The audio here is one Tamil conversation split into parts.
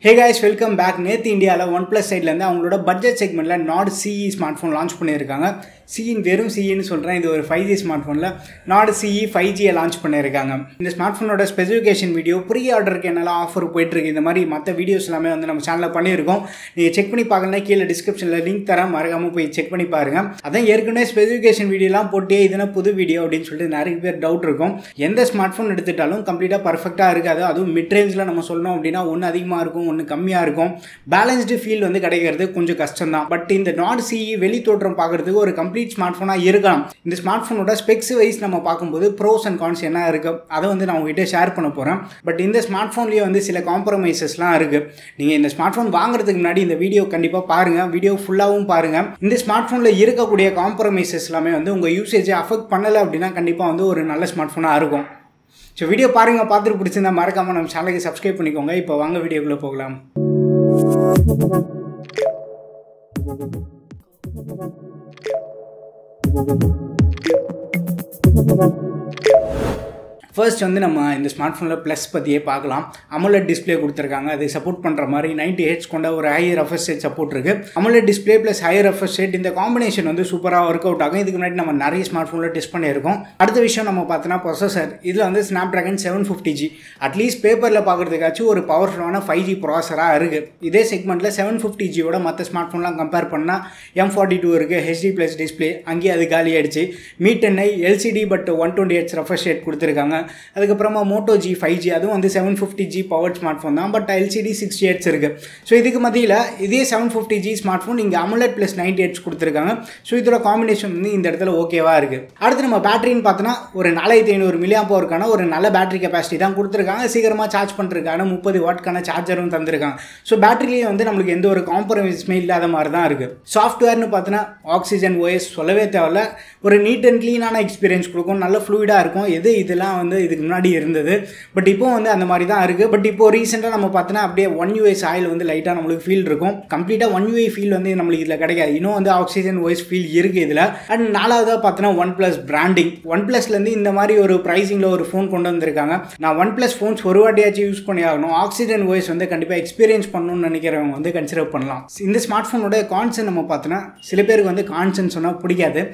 Hey guys, welcome back. நேத்து இந்தியால Oneplus சைடுல இருந்து அவங்களோட பட்ஜெட் செக்மென்ட்ல Nord CE ஸ்மார்ட்போன் லான்ச் பண்ணிருக்காங்க. CE வெறும் CE னு சொல்றேன். இது ஒரு 5G ஸ்மார்ட்போன்ல Nord CE 5G launch பண்ணிருக்காங்க. இந்த ஸ்மார்ட்போனோட ஸ்பெசிஃபிகேஷன் வீடியோ ப்ரீ ஆர்டருக்கு என்னலாம் ஆஃபர் போயிட்டு இருக்கு இந்த மாதிரி மத்த வீடியோஸ் எல்லாமே வந்து நம்ம சேனல்ல பண்ணிருக்கோம். நீங்க செக் பண்ணி பார்க்கலனா கீழ டிஸ்கிரிப்ஷன்ல லிங்க் தரேன். மறக்காம போய் செக் பண்ணி பாருங்க. அதான் ஏற்கனவே ஸ்பெசிஃபிகேஷன் வீடியோலாம் போட்டே இதுனா புது வீடியோ அப்படினு சொல்லிட்டு நிறைய பேர் டவுட் இருக்கும். எந்த ஸ்மார்ட்போன் எடுத்துட்டாலும் கம்ப்ளீட்டா பெர்ஃபெக்ட்டா இருக்காது. அதுவும் மிட் ரேஞ்ச்ல நம்ம சொல்லணும் அப்படினா ஒன்னு அதிகமா இருக்கும் ஒன்னு கம்மியா இருக்கும். பேலன்ஸ்டு ஃபீல் வந்து கிடைக்கிறது கொஞ்சம் கஷ்டம் தான். பட் இந்த Nord CE வெளி தோற்றம் பார்க்கிறதுக்கு ஒரு கம்ப்ளீட் ஸ்மார்ட்போனா இருக்கலாம். இந்த ஸ்மார்ட்போனோட ஸ்பெக்ஸ் வைஸ் நம்ம பார்க்கும்போது ப்ரோஸ் அண்ட் கான்ஸ் என்ன இருக்கு அதை வந்து நான் உங்ககிட்ட ஷேர் பண்ண போறேன். பட் இந்த ஸ்மார்ட்போன்லயே வந்து சில காம்ப்ரமைசஸ்லாம் இருக்கு. நீங்க இந்த ஸ்மார்ட்போன் வாங்குறதுக்கு முன்னாடி இந்த வீடியோ கண்டிப்பா பாருங்க. வீடியோ ஃபுல்லாவும் பாருங்க. இந்த ஸ்மார்ட்போன்ல இருக்கக்கூடிய காம்ப்ரமைசஸ் எல்லாமே வந்து உங்க யூசேஜை அஃபெக்ட் பண்ணல அப்படின்னா கண்டிப்பா வந்து ஒரு நல்ல ஸ்மார்ட்போனா இருக்கும். ஸோ வீடியோ பாருங்க, பார்த்துட்டு பிடிச்சிருந்தா மறக்காம நம்ம சேனலுக்கு சப்ஸ்கிரைப் பண்ணிக்கோங்க. இப்போ வாங்க வீடியோக்குள்ள போகலாம். ஃபர்ஸ்ட் வந்து நம்ம இந்த ஸ்மார்ட்ஃபோனில் ப்ளஸ் பற்றியே பார்க்கலாம். AMOLED டிஸ்பிளே கொடுத்துருக்காங்க. அதை சப்போர்ட் பண்ணுற மாதிரி 90 Hz கொண்ட ஒரு ஹை ரெஃப்ரெஷ் ரேட் சப்போர்ட் இருக்குது. AMOLED display plus high refresh rate இந்த காம்பினேஷன் வந்து சூப்பராக ஒர்க் அவுட் ஆகும். இதுக்கு முன்னாடி நம்ம நிறைய ஸ்மார்ட்ஃபோனில் டெஸ்ட் பண்ணியிருக்கோம். அடுத்த விஷயம் நம்ம பார்த்தோன்னா ப்ரொசஸர். இதில் வந்து Snapdragon 750G அட்லீஸ்ட் பேப்பரில் பார்க்குறதுக்காச்சும் ஒரு பவர்ஃபுல்லான 5G ப்ராசராக இருக்குது. இதே செக்மெண்ட்டில் 750Gயோட மற்ற ஸ்மார்ட்ஃபோன்லாம் கம்பேர் பண்ணால் M42 இருக்குது, HD+ டிஸ்பிளே, அங்கேயே அது காலி ஆகிடுச்சு. Mi 10i LCD but 120 Hz refresh rate கொடுத்துருக்காங்க. அதுக்கப்புறமா Moto G 5G அதுவும் வந்து 750G பவர்ட் ஸ்மார்ட்ஃபோன் தான். பட் LCD 60 Hz இருக்குது. ஸோ இதுக்கு மத்தியில் இதே 750G ஸ்மார்ட்ஃபோன் இங்கே AMOLED + 90 Hz கொடுத்துருக்காங்க. ஸோ இதோட காம்பினேஷன் வந்து இந்த இடத்துல ஓகேவா இருக்குது. அடுத்து நம்ம பேட்டரின்னு பார்த்தோன்னா ஒரு 4500 mAh ஒரு நல்ல பேட்டரி கெப்பாசிட்டி தான் கொடுத்துருக்காங்க. சீக்கிரமாக சார்ஜ் பண்ணுறதுக்கான 30 வாட்க்கான சார்ஜரும் தந்திருக்காங்க. ஸோ பேட்டரிலேயே வந்து நம்மளுக்கு எந்த ஒரு காம்ப்ரமைஸுமே இல்லாத மாதிரி தான் இருக்குது. சாஃப்ட்வேர்னு பார்த்தோன்னா Oxygen OS சொல்லவே தேவையில்ல. ஒரு நீட் அண்ட் க்ளீனான எக்ஸ்பீரியன்ஸ் கொடுக்கும். நல்ல ஃப்ளூயிடாக இருக்கும். இதெல்லாம் வந்து இதுக்கு முன்னாடி இருந்தது. பட் இப்போ வந்து அந்த மாதிரி தான் இருக்குது. பட் இப்போ ரீசெண்டாக நம்ம பார்த்தோன்னா அப்படியே One UI சாயில் வந்து லைட்டாக நம்மளுக்கு ஃபீல் இருக்கும். கம்ப்ளீட்டாக One UI ஃபீல் வந்து நம்மளுக்கு இதில் கிடைக்காது. இன்னும் வந்து Oxygen OS ஃபீல் இருக்குது இதில். அண்ட் நாலாவதாக பார்த்தோன்னா OnePlus பிராண்டிங். OnePlusலேருந்து இந்த மாதிரி ஒரு ப்ரைஸிங்கில் ஒரு ஃபோன் கொண்டு வந்திருக்காங்க. நான் OnePlus ஃபோன்ஸ் ஒரு வாட்டியாச்சும் யூஸ் பண்ணி ஆகணும். Oxygen OS வந்து கண்டிப்பாக எக்ஸ்பீரியன்ஸ் பண்ணணும்னு நினைக்கிறவங்க வந்து கன்சிடர் பண்ணலாம். இந்த ஸ்மார்ட் ஃபோனோட கான்சன் நம்ம பார்த்தோன்னா சில பேருக்கு வந்து கான்சன் சொன்னால் பிடிக்காது.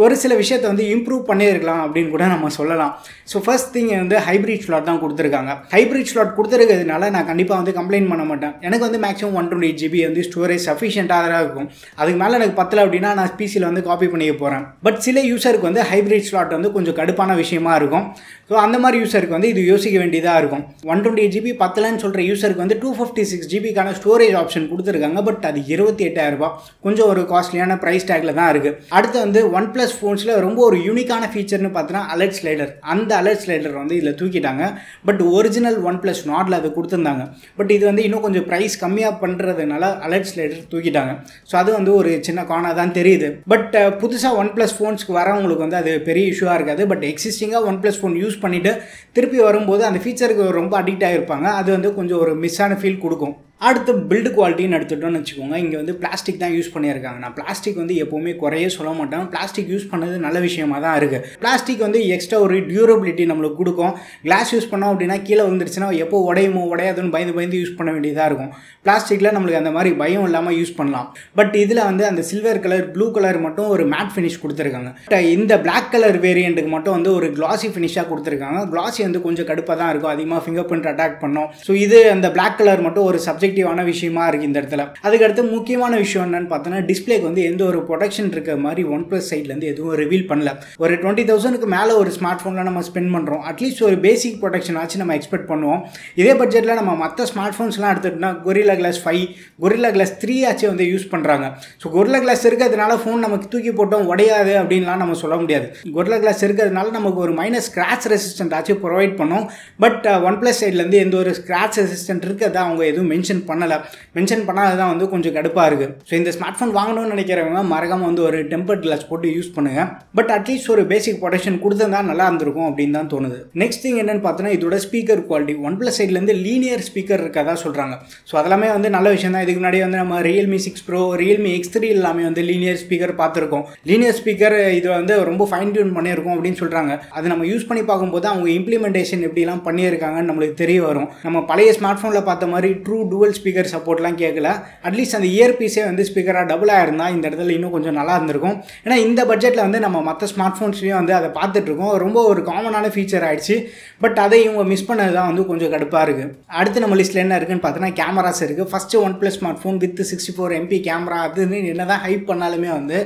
ஒரு சில விஷயத்தை வந்து இம்ப்ரூவ் பண்ணியிருக்கலாம் அப்படின்னு கூட நம்ம சொல்லலாம். ஸோ ஃபர்ஸ்ட் திங் வந்து ஹைப்ரிட் ஸ்லாட் தான் கொடுத்துருக்காங்க. ஹைப்ரிட் ஸ்லாட் கொடுத்துருக்கிறதுனால நான் கண்டிப்பாக வந்து கம்ப்ளைண்ட் பண்ண மாட்டேன். எனக்கு வந்து மேக்ஸிமம் 128 GB வந்து ஸ்டோரேஜ் சஃபிஷியண்ட்டாக தான் இருக்கும். அதுக்கு மேலே எனக்கு பத்தல அப்படின்னா நான் பிசியில் வந்து காப்பி பண்ணிக்க போகிறேன். பட் சில யூஸருக்கு வந்து ஹைப்ரிட் ஸ்லாட் வந்து கொஞ்சம் கடுப்பான விஷயமா இருக்கும். ஸோ அந்த மாதிரி யூஸருக்கு வந்து இது யோசிக்க வேண்டியதாக இருக்கும். 128 GB பத்தலன்னு சொல்கிற யூஸருக்கு வந்து 256 GBக்கான ஸ்டோரேஜ் ஆப்ஷன் கொடுத்துருக்காங்க. பட் அது 28,000 ரூபாய். கொஞ்சம் ஒரு காஸ்ட்லியான ப்ரைஸ் டேக்கில் தான் இருக்குது. அடுத்து வந்து OnePlus ஃபோன்ஸில் ரொம்ப ஒரு யூனிக்கான ஃபீச்சர்னு பார்த்தோன்னா அலர்ட் ஸ்லைடர். அந்த அலர்ட் ஸ்லைடர் வந்து இதில் தூக்கிட்டாங்க. பட் ஒரிஜினல் OnePlus Nordல அது கொடுத்துருந்தாங்க. பட் இது வந்து இன்னும் கொஞ்சம் ப்ரைஸ் கம்மியாக பண்ணுறதுனால அலர்ட் ஸ்லைடர் தூக்கிட்டாங்க. ஸோ அது வந்து ஒரு சின்ன கானாக தான் தெரியுது. பட் புதுசாக OnePlus ஃபோன்ஸ்க்கு வரவங்களுக்கு வந்து அது பெரிய இஷ்யூவாக இருக்காது. பட் எக்ஸிஸ்டிங்காக OnePlus ஃபோன் யூஸ் பண்ணிவிட்டு திருப்பி வரும்போது அந்த ஃபீச்சருக்கு ரொம்ப அடிக்ட் ஆகிருப்பாங்க. அது வந்து கொஞ்சம் ஒரு மிஸ்ஸான ஃபீல் கொடுக்கும். அடுத்து பில்டு குவாலிட்டின்னு எடுத்துட்டோம்னு வச்சுக்கோங்க. இங்கே வந்து பிளாஸ்டிக் தான் யூஸ் பண்ணியிருக்காங்க. நான் பிளாஸ்டிக் வந்து எப்போவுமே குறைய சொல்ல மாட்டேன். பிளாஸ்டிக் யூஸ் பண்ணது நல்ல விஷயமா தான் இருக்குது. பிளாஸ்டிக் வந்து எக்ஸ்ட்ரா ஒரு டியூரபிலிட்டி நம்மளுக்கு கொடுக்கும். கிளாஸ் யூஸ் பண்ணோம் அப்படின்னா கீழே வந்துருச்சுன்னா எப்போ உடையுமோ உடையாதுன்னு பயந்து யூஸ் பண்ண வேண்டியதாக இருக்கும். பிளாஸ்டிக்கில் நம்மளுக்கு அந்த மாதிரி பயம் இல்லாமல் யூஸ் பண்ணலாம். பட் இதில் வந்து அந்த சில்வர் கலர் ப்ளூ கலர் மட்டும் ஒரு மேட் ஃபினிஷ் கொடுத்துருக்காங்க. இந்த பிளாக் கலர் வேரியண்ட்டுக்கு மட்டும் வந்து ஒரு கிளாசி ஃபினிஷாக கொடுத்துருக்காங்க. கிளாசி வந்து கொஞ்சம் கடுப்பாக தான் இருக்கும். அதிகமாக ஃபிங்கர் பிரிண்ட் அட்டாக் பண்ணோம். ஸோ இது அந்த பிளாக் கலர் மட்டும் ஒரு சப்ஜெக்டிவான விஷயமா இருக்கு இந்த இடத்துல. அதுக்கடுத்து முக்கியமான விஷயம் என்னன்னு பார்த்தோன்னா டிஸ்பிளேக்கு வந்து எந்த ஒரு ப்ரொடெக்ஷன் இருக்க மாதிரி OnePlus சைட்லேருந்து எதுவும் ரிவீல் பண்ணல. ஒரு 20,000க்கு மேலே ஒரு ஸ்மார்ட் ஃபோனில் நம்ம ஸ்பெண்ட் பண்ணுறோம். அட்லீஸ்ட் ஒரு பேசிக் ப்ரொடெக்ஷன் ஆச்சு நம்ம எக்ஸ்பெக்ட் பண்ணுவோம். இதே பட்ஜெட்டில் நம்ம மற்ற ஸ்மார்ட் ஃபோன்ஸ்லாம் எடுத்துகிட்டோம்னா Gorilla Glass 5 Gorilla Glass 3 ஆச்சு வந்து யூஸ் பண்ணுறாங்க. ஸோ Gorilla Glass இருக்கிறதுனால ஃபோன் நமக்கு தூக்கி போட்டோம் உடையாது அப்படின்லாம் நம்ம சொல்ல முடியாது. Gorilla Glass இருக்கிறதுனால நமக்கு ஒரு மைனஸ் ஸ்க்ராட்ச் ரெசிஸ்டன்ட் ஆச்சு ப்ரொவைட் பண்ணோம். பட் OnePlus சைட்லேருந்து எந்த ஒரு ஸ்க்ராட்ச் ரெசிஸ்டன்ட் இருக்கிறதா அவங்க எதுவும் மென்ஷன் பண்ணலை. மென்ஷன் பண்ணால் தான் வந்து கொஞ்சம் கடுப்பாக இருக்குது. ஸோ இந்த ஸ்மார்ட் ஃபோன் வாங்கணும்னு நினைக்கிறவங்க மறக்காம வந்து ஒரு டெம்பர்ட் கிளாஸ் போட்டு யூஸ் பண்ணுங்கள். பட் அட்லீஸ்ட் ஒரு பேசிக் ப்ரொடெக்ஷன் கொடுத்தா நல்லா இருந்திருக்கும் அப்படின்னு தான் தோணுது. நெக்ஸ்ட் திங் என்னன்னு பார்த்தோன்னா இதோட ஸ்பீக்கர் குவாலிட்டி. OnePlus சைட்லேருந்து லீனியர் ஸ்பீக்கர் இருக்கதா சொல்கிறாங்க. ஸோ அதெல்லாமே வந்து நல்ல விஷயம் தான். இதுக்கு முன்னாடி வந்து நம்ம Realme 6 Pro Realme X3 எல்லாமே வந்து லீனியர் ஸ்பீக்கர் பார்த்துருக்கோம். லீனியர் ஸ்பீக்கர் இது வந்து ரொம்ப ஃபைன் டியூன் பண்ணியிருக்கோம் அப்படின்னு சொல்கிறாங்க. அது நம்ம யூஸ் பண்ணி பார்க்கும்போது அவங்க இம்ப்ளிமெண்டேஷன் எப்படிலாம் பண்ணியிருக்காங்கன்னு நம்மளுக்கு தெரிய வரும். நம்ம பழைய ஸ்மார்ட் ஃபோனில் பார்த்த மாதிரி ட்ரூ டுவல் டுவல் ஸ்பீக்கர் சப்போர்ட்லாம் கேட்கல. அட்லீஸ்ட் அந்த இயர்பீஸே வந்து ஸ்பீக்கராக டபுளாக இருந்தால் இந்த இடத்துல இன்னும் கொஞ்சம் நல்லா இருந்திருக்கும். ஏன்னா இந்த பட்ஜெட்டில் வந்து நம்ம மற்ற ஸ்மார்ட் ஃபோன்ஸ்லேயும் வந்து அதை பார்த்துட்ருக்கோம். ரொம்ப ஒரு காமனான ஃபீச்சர் ஆகிடுச்சு. பட் அதை இவங்க மிஸ் பண்ணது தான் வந்து கொஞ்சம் கடுப்பாக இருக்குது. அடுத்து நம்ம லிஸ்ட்டில் என்ன இருக்குன்னு பார்த்தோன்னா கேமராஸ் இருக்குது. First OnePlus smart phone with 64 MP camera அதுன்னு என்ன தான் ஹைப் பண்ணாலுமே வந்து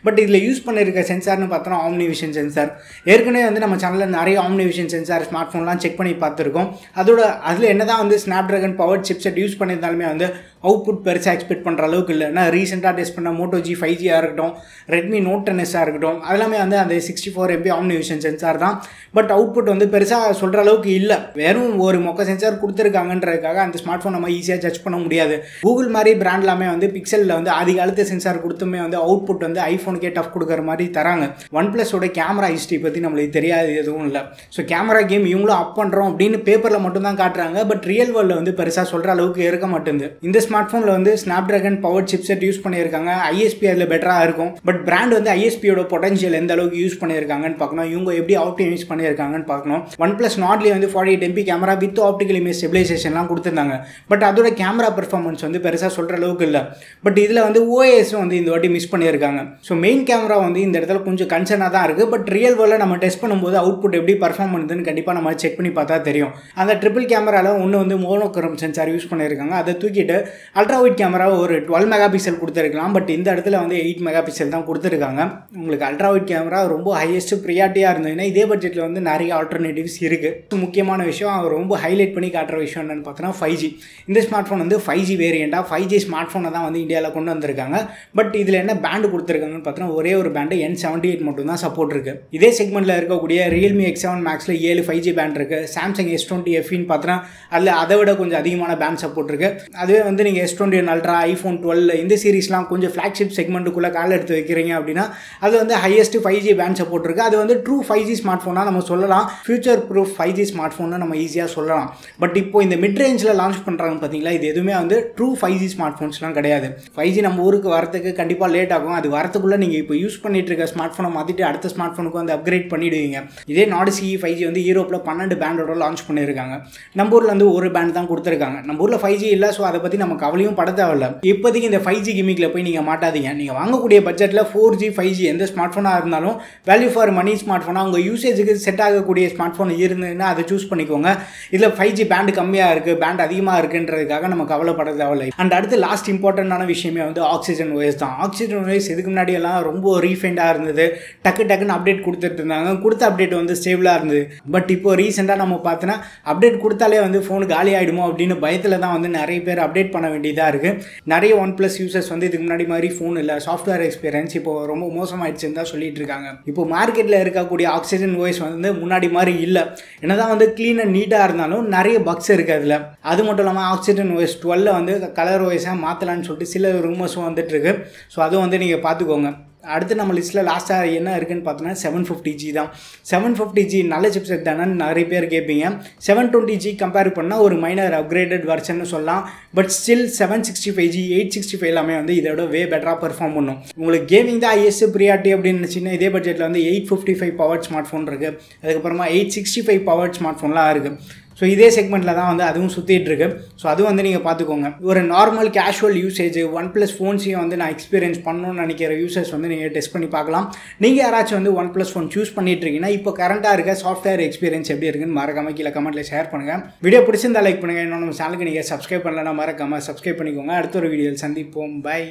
பட் இதில் யூஸ் பண்ணியிருக்க சென்சார்னு பார்த்தோன்னா ஆம்னிவிஷன் சென்சார். ஏற்கனவே வந்து நம்ம சேனலில் நிறைய ஆம்னிவிஷன் சென்சார் ஸ்மார்ட் ஃபோன்லாம் செக் பண்ணி பார்த்துருக்கோம். அதில் என்ன தான் வந்து ஸ்னாப்ட்ராகன் பவர் சிப்செட் யூஸ் பண்ணியிருந்தாலுமே வந்து அவுட்புட் பெருசாக எக்ஸ்பெக்ட் பண்ணுற அளவுக்கு இல்லை. ஏன்னா ரீசெண்டாக டெஸ்ட் பண்ண Moto G5Gயாக இருக்கட்டும், Redmi Note 10s'ாக இருக்கட்டும், அதெல்லாமே வந்து அந்த 64 MP ஆம்னிவிஷன் சென்சார் தான். பட் அவுட்புட் வந்து பெருசாக சொல்கிற அளவுக்கு இல்லை. வெறும் ஒரு மொக்க சென்சார் கொடுத்துருக்காங்கன்றதுக்காக அந்த ஸ்மார்ட் ஃபோன் நம்ம ஈஸியாக ஜட்ஜ் பண்ண முடியாது. கூகுள் மாதிரி பிராண்ட்லாமே வந்து பிக்சலில் வந்து ஆதி காலத்து சென்சார் கொடுத்துமே வந்து அவுட்புட் வந்து ஐஃபோனுக்கே டஃப் கொடுக்குற மாதிரி தராங்க. OnePlusோட கேமரா ஹிஸ்ட்ரி பற்றி நம்மளுக்கு தெரியாது எதுவும் இல்லை. ஸோ கேமரா கேம் இவங்களும் அப் பண்ணுறோம் அப்படின்னு பேப்பரில் மட்டும் தான் காட்டுறாங்க. பட் ரியல் வேர்ல்டில் வந்து பெருசாக சொல்கிற அளவுக்கு இருக்க மாட்டேங்குது. இந்த ஸ்மார்ட் ஃபோனில் வந்து ஸ்னாப்ட்ராகன் பவர் சிப்செட் யூஸ் பண்ணியிருக்காங்க. ISP அதில் பெட்டராக இருக்கும். பட் பிராண்ட் வந்து ISPயோட பொட்டன்ஷியல் எந்த அளவுக்கு யூஸ் பண்ணியிருக்காங்கன்னு பார்க்கணும். இவங்க எப்படி ஆப்டிமைஸ் பண்ணியிருக்காங்கன்னு பார்க்கணும். OnePlus Nordலேயே வந்து 48 MP camera with optical image ஸ்டெபிலைசேஷன்லாம் கொடுத்துருந்தாங்க. பட் அதோட கேமரா பெர்ஃபார்மன்ஸ் வந்து பெருசாக சொல்கிற அளவுக்கு இல்லை. பட் இதில் வந்து OASம் வந்து இந்த வாட்டி மிஸ் பண்ணியிருக்காங்க. ஸோ மெயின் கேமரா வந்து இந்த இடத்துல கொஞ்சம் கன்சர்னாக தான் இருக்குது. பட் ரியல் வேர்ல்டில் நம்ம டெஸ்ட் பண்ணும்போது அவுட்புட் எப்படி பர்ஃபார்ம் பண்ணுதுன்னு கண்டிப்பாக நம்ம செக் பண்ணி பார்த்தா தெரியும். அந்த ட்ரிபிள் கேமராவில் ஒன்று வந்து மோனோக்ரோம் சென்சார் யூஸ் பண்ணியிருக்காங்க. அதை தூக்கிட்டு அல்ட்ரா வைட் கேமரா ஒரு 12 மெகா பிக்சல் கொடுத்துருக்கலாம். பட் இந்த இடத்துல வந்து 8 மெகா பிக்சல் தான் கொடுத்துருக்காங்க. உங்களுக்கு அல்ட்ரா வைட் கேமரா ரொம்ப ஹையஸ்ட் ப்ரியாரிட்டியாக இருந்ததுன்னா இதே பட்ஜெட்டில் வந்து நிறைய ஆல்டர்னேட்டிவ்ஸ் இருக்குது. முக்கியமான விஷயம் அவர் ரொம்ப ஹைலைட் பண்ணி காட்டுற விஷயம் என்னென்னு பார்த்தோன்னா 5G. இந்த ஸ்மார்ட் ஃபோன் வந்து 5G வேரியண்ட்டாக 5G ஸ்மார்ட் ஃபோனை தான் வந்து இந்தியாவில் கொண்டு வந்திருக்காங்க. பட் இதில் என்ன பேண்டு கொடுத்துருக்காங்கன்னு பார்த்தோன்னா ஒரே ஒரு பேண்டு N78 மட்டும் தான் சப்போர்ட் இருக்குது. இதே செக்மெண்ட்டில் இருக்கக்கூடிய Realme X7 Maxல 7 5G பேண்ட் இருக்குது. Samsung S20 FEன்னு பார்த்தோன்னா அதில் அதை விட கொஞ்சம் அதிகமான பேண்ட் சப்போர்ட் இருக்குது. அதுவே வந்து நீங்கள் S21 Ultra, iPhone 12 இந்த சீரிஸ்லாம் கொஞ்சம் ஃப்ளாக்ஷிப் செக்மெண்ட்டுக்குள்ளே கால் எடுத்து வைக்கிறீங்க அப்படின்னா அது வந்து ஹையஸ்ட் 5G பேண்ட் சப்போர்ட் இருக்குது. அது வந்து ட்ரூ 5G ஸ்மார்ட் ஃபோனாக நம்ம சொல்லலாம். ஃபியூச்சர் ப்ரூஃப் 5G ஸ்மார்ட் ஃபோனை நம்ம ஈஸியாக சொல்லலாம். பட் இப்போ இந்த மிட் ரேஞ்சில் லான்ச் பண்ணுறாங்க பார்த்தீங்களா, இது எதுவுமே வந்து ட்ரூ 5G ஸ்மார்ட் ஃபோன்ஸ்லாம் கிடையாது. 5G நம்ம ஊருக்கு வரத்துக்கு கண்டிப்பாக லேட் ஆகும். அது வரத்துக்குள்ளே நீங்கள் இப்போ யூஸ் பண்ணிட்டு இருக்க ஸ்மார்ட் ஃபோனை மாற்றிட்டு அடுத்த ஸ்மார்ட் ஃபோனுக்கு வந்து அப்கிரேட் பண்ணிவிடுவீங்க. இதே Nord CE 5G வந்து யூரோப்பில் 12 பேண்டோட லான்ச் பண்ணியிருக்காங்க. நம்ம ஊரில் வந்து ஒரு பேண்ட் தான் கொடுத்துருக்காங்க. நம்ம ஊரில் 5G இல்லை. ஸோ அதை பற்றி நம்ம கவலையும் பட தேவையில்ல. இப்போதைக்கு இந்த 5G கிமிக்கில் போய் நீங்கள் மாட்டாதீங்க. நீங்கள் வாங்கக்கூடிய பட்ஜெட்டில் 4G 5G எந்த ஸ்மார்ட் ஃபோனாக இருந்தாலும் வேல்யூ ஃபார் மணி ஸ்மார்ட் ஃபோனாக உங்கள் யூசேஜுக்கு செட் ஆகக்கூடிய ஸ்மார்ட் ஃபோன் இருந்ததுன்னா அதை சூஸ் பண்ணிக்கோங்க. இதில் 5G பேண்ட் கம்மியாக இருக்குது, பேண்ட் அதிகமாக இருக்குன்றதுக்காக நம்ம கவலைப்பட தேவையில்லை. அண்ட் அடுத்து லாஸ்ட் இம்பார்ட்டண்டான விஷயமே வந்து ஆக்சிஜன் ஓஎஸ் தான். ஆக்சிஜன் ஓஎஸ் இதுக்கு முன்னாடி எல்லாம் ரொம்ப ரீஃபைண்டாக இருந்தது. டக்குன்னு அப்டேட் கொடுத்துட்டு இருந்தாங்க. கொடுத்த அப்டேட் வந்து ஸ்டேபிளாக இருந்தது. பட் இப்போ ரீசெண்டாக நம்ம பார்த்தோன்னா அப்டேட் கொடுத்தாலே வந்து ஃபோன் காலி ஆகிடுமோ அப்படின்னு பயத்தில் தான் வந்து நிறைய பேர் அப்டேட் பண்ண வேண்டியதாக இருக்குது. நிறைய OnePlus யூசர்ஸ் வந்து இதுக்கு முன்னாடி மாதிரி ஃபோன் இல்லை, சாஃப்ட்வேர் எக்ஸ்பீரியன்ஸ் இப்போ ரொம்ப மோசமாயிடுச்சுன்னு தான் சொல்லிட்டு இருக்காங்க. இப்போ மார்க்கெட்டில் இருக்கக்கூடிய ஆக்சிஜன் ஓஎஸ் வந்து முன்னாடி மாதிரி இல்லை. என்னதான் வந்து க்ளீன் அண்ட் நீட்டாக இருந்தாலும் நிறைய பக்ஸ் இருக்குது அதில். அது மட்டும் இல்லாமல் ஆக்சிஜன் OS 12 வந்து கலர் ஓஎஸாக மாற்றலான்னு சொல்லிட்டு சில ரூமர்ஸும் வந்துட்டு இருக்கு. ஸோ அதுவும் வந்து நீங்கள் பார்த்துக்கோங்க. அடுத்து நம்ம லிஸ்ட்டில் லாஸ்ட்டாக என்ன இருக்குன்னு பார்த்தோன்னா 750G தான். 750G நல்ல சிப்செட் தானே நிறைய பேர் கேட்பீங்க. 720G கம்பேர் பண்ணால் ஒரு மைனர் அப்கிரேடட் வெர்ஷன் சொல்லலாம். பட் ஸ்டில் 765G 865 எல்லாமே வந்து இதோட வே பெட்டராக பெர்ஃபார்ம் பண்ணும். உங்களுக்கு கேமிங் தான் ஐஎஸ் ப்ரியாரிட்டி அப்படின்னு நினச்சிங்கன்னா இதே பட்ஜெட்டில் வந்து 855 பவர் ஸ்மார்ட் ஃபோன் இருக்குது. அதுக்கப்புறமா 865 பவர் ஸ்மார்ட் ஃபோன்லாம் இருக்குது. ஸோ இதே செக்மெண்ட்டில் தான் வந்து அதுவும் சுற்றிட்டு இருக்கு. ஸோ அதுவும் வந்து நீங்கள் பார்த்துக்கோங்க. ஒரு நார்மல் கேஷுவல் யூசேஜ் OnePlus ஃபோன்ஸையும் வந்து நான் எக்ஸ்பீரியன்ஸ் பண்ணணும்னு நினைக்கிற யூசர்ஸ் வந்து நீங்கள் டெஸ்ட் பண்ணி பார்க்கலாம். நீங்கள் யாராச்சும் வந்து OnePlus ஃபோன் சூஸ் பண்ணிட்டு இருக்கீங்கன்னா இப்போ கரண்ட்டாக இருக்க சாஃப்ட்வேர் எக்ஸ்பீரியன்ஸ் எப்படி இருக்குன்னு மறக்காம கீழே கமெண்ட்டில் ஷேர் பண்ணுங்கள். வீடியோ பிடிச்சிருந்தா லைக் பண்ணுங்கள். இன்னும் நம்ம சேனலுக்கு நீங்கள் சப்ஸ்கிரைப் பண்ணலன்னா மறக்காமல் சப்ஸ்கிரைப் பண்ணிக்கோங்க. அடுத்த ஒரு வீடியோவில் சந்திப்போம். பை.